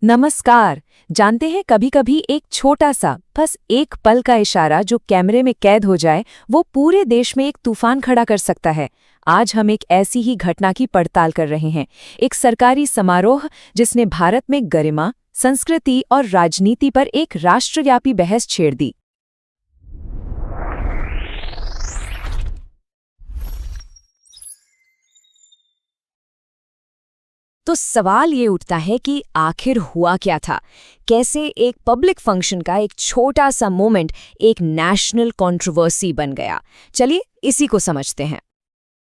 नमस्कार। जानते हैं कभी कभी एक छोटा सा बस एक पल का इशारा जो कैमरे में कैद हो जाए वो पूरे देश में एक तूफान खड़ा कर सकता है। आज हम एक ऐसी ही घटना की पड़ताल कर रहे हैं, एक सरकारी समारोह जिसने भारत में गरिमा, संस्कृति और राजनीति पर एक राष्ट्रव्यापी बहस छेड़ दी। तो सवाल ये उठता है कि आखिर हुआ क्या था? कैसे एक पब्लिक फंक्शन का एक छोटा सा मोमेंट एक नेशनल कंट्रोवर्सी बन गया? चलिए इसी को समझते हैं।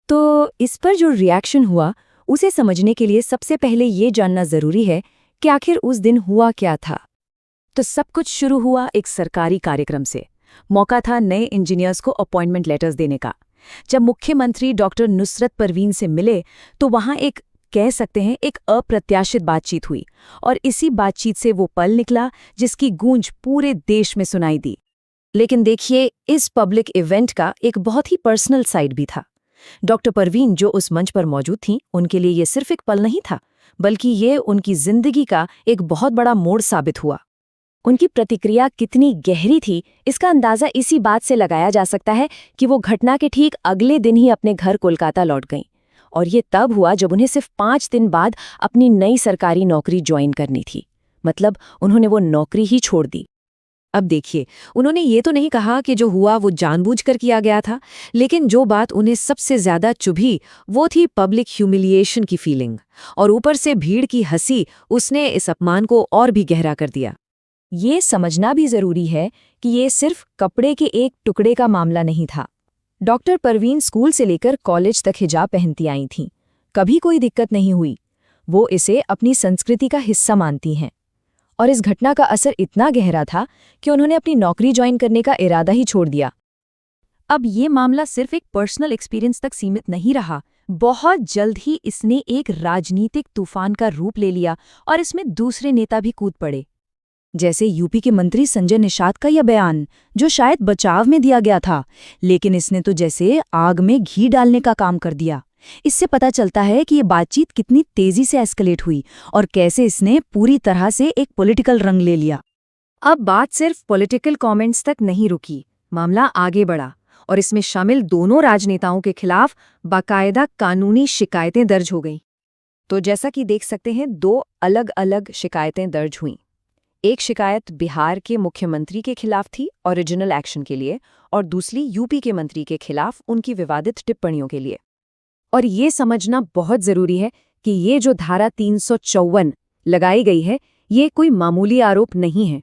तो इस पर जो रिएक्शन हुआ उसे समझने के लिए सबसे पहले ये जानना जरूरी है कि आखिर उस दिन हुआ क्या था। तो सब कुछ शुरू हुआ एक सरकारी कार्यक्रम से। मौका था नए इंजीनियर्स को अपॉइंटमेंट लेटर्स देने का। जब मुख्यमंत्री डॉक्टर नुसरत परवीन से मिले तो वहां एक कह सकते हैं एक अप्रत्याशित बातचीत हुई, और इसी बातचीत से वो पल निकला जिसकी गूंज पूरे देश में सुनाई दी। लेकिन देखिए, इस पब्लिक इवेंट का एक बहुत ही पर्सनल साइड भी था। डॉक्टर परवीन जो उस मंच पर मौजूद थीं, उनके लिए ये सिर्फ एक पल नहीं था, बल्कि ये उनकी जिंदगी का एक बहुत बड़ा मोड़ साबित हुआ। उनकी प्रतिक्रिया कितनी गहरी थी, इसका अंदाजा इसी बात से लगाया जा सकता है कि वो घटना के ठीक अगले दिन ही अपने घर कोलकाता लौट गईं। और ये तब हुआ जब उन्हें सिर्फ 5 दिन बाद अपनी नई सरकारी नौकरी ज्वाइन करनी थी। मतलब उन्होंने वो नौकरी ही छोड़ दी। अब देखिए, उन्होंने ये तो नहीं कहा कि जो हुआ वो जानबूझकर किया गया था, लेकिन जो बात उन्हें सबसे ज्यादा चुभी वो थी पब्लिक ह्यूमिलिएशन की फीलिंग। और ऊपर से भीड़ की हंसी उसने इस अपमान को और भी गहरा कर दिया। ये समझना भी जरूरी है कि ये सिर्फ कपड़े के एक टुकड़े का मामला नहीं था। डॉक्टर परवीन स्कूल से लेकर कॉलेज तक हिजाब पहनती आई थीं। कभी कोई दिक्कत नहीं हुई। वो इसे अपनी संस्कृति का हिस्सा मानती हैं। और इस घटना का असर इतना गहरा था कि उन्होंने अपनी नौकरी ज्वाइन करने का इरादा ही छोड़ दिया। अब ये मामला सिर्फ एक पर्सनल एक्सपीरियंस तक सीमित नहीं रहा। बहुत जल्द ही इसने एक राजनीतिक तूफान का रूप ले लिया और इसमें दूसरे नेता भी कूद पड़े। जैसे यूपी के मंत्री संजय निषाद का यह बयान, जो शायद बचाव में दिया गया था, लेकिन इसने तो जैसे आग में घी डालने का काम कर दिया। इससे पता चलता है कि ये बातचीत कितनी तेजी से एस्केलेट हुई और कैसे इसने पूरी तरह से एक पॉलिटिकल रंग ले लिया। अब बात सिर्फ पॉलिटिकल कमेंट्स तक नहीं रुकी, मामला आगे बढ़ा और इसमें शामिल दोनों राजनेताओं के खिलाफ बाकायदा कानूनी शिकायतें दर्ज हो गईं। तो जैसा कि देख सकते हैं, 2 अलग अलग शिकायतें दर्ज हुईं। एक शिकायत बिहार के मुख्यमंत्री के खिलाफ थी ओरिजिनल एक्शन के लिए, और दूसरी यूपी के मंत्री के खिलाफ उनकी विवादित टिप्पणियों के लिए। और ये समझना बहुत जरूरी है कि ये जो धारा 354 लगाई गई है, ये कोई मामूली आरोप नहीं है।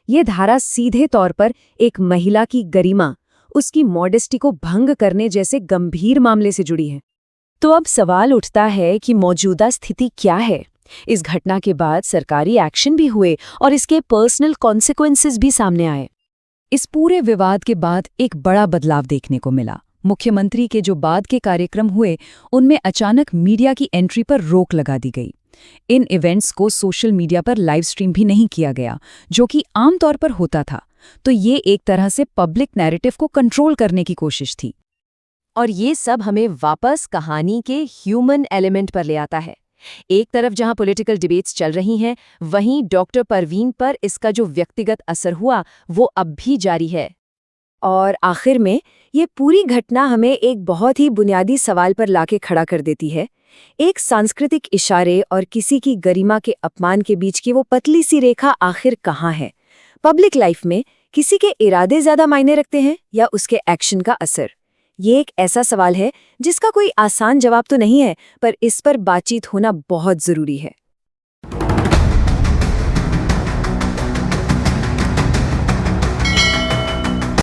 ये धारा सीधे तौर पर एक महिला की गरिमा, उसकी मॉडेस्टी को भंग करने जैसे गंभीर मामले से जुड़ी है। तो अब सवाल उठता है कि मौजूदा स्थिति क्या है? इस घटना के बाद सरकारी एक्शन भी हुए और इसके पर्सनल कॉन्सिक्वेंसेस भी सामने आए। इस पूरे विवाद के बाद एक बड़ा बदलाव देखने को मिला। मुख्यमंत्री के जो बाद के कार्यक्रम हुए, उनमें अचानक मीडिया की एंट्री पर रोक लगा दी गई। इन इवेंट्स को सोशल मीडिया पर लाइव स्ट्रीम भी नहीं किया गया, जो कि आमतौर पर होता था। तो ये एक तरह से पब्लिक नैरेटिव को कंट्रोल करने की कोशिश थी। और ये सब हमें वापस कहानी के ह्यूमन एलिमेंट पर ले आता है। एक तरफ जहां पॉलिटिकल डिबेट्स चल रही हैं, वहीं डॉक्टर परवीन पर इसका जो व्यक्तिगत असर हुआ वो अब भी जारी है। और आखिर में ये पूरी घटना हमें एक बहुत ही बुनियादी सवाल पर लाके खड़ा कर देती है। एक सांस्कृतिक इशारे और किसी की गरिमा के अपमान के बीच की वो पतली सी रेखा आखिर कहाँ है? पब्लिक लाइफ में किसी के इरादे ज्यादा मायने रखते हैं या उसके एक्शन का असर? ये एक ऐसा सवाल है जिसका कोई आसान जवाब तो नहीं है, पर इस पर बातचीत होना बहुत जरूरी है।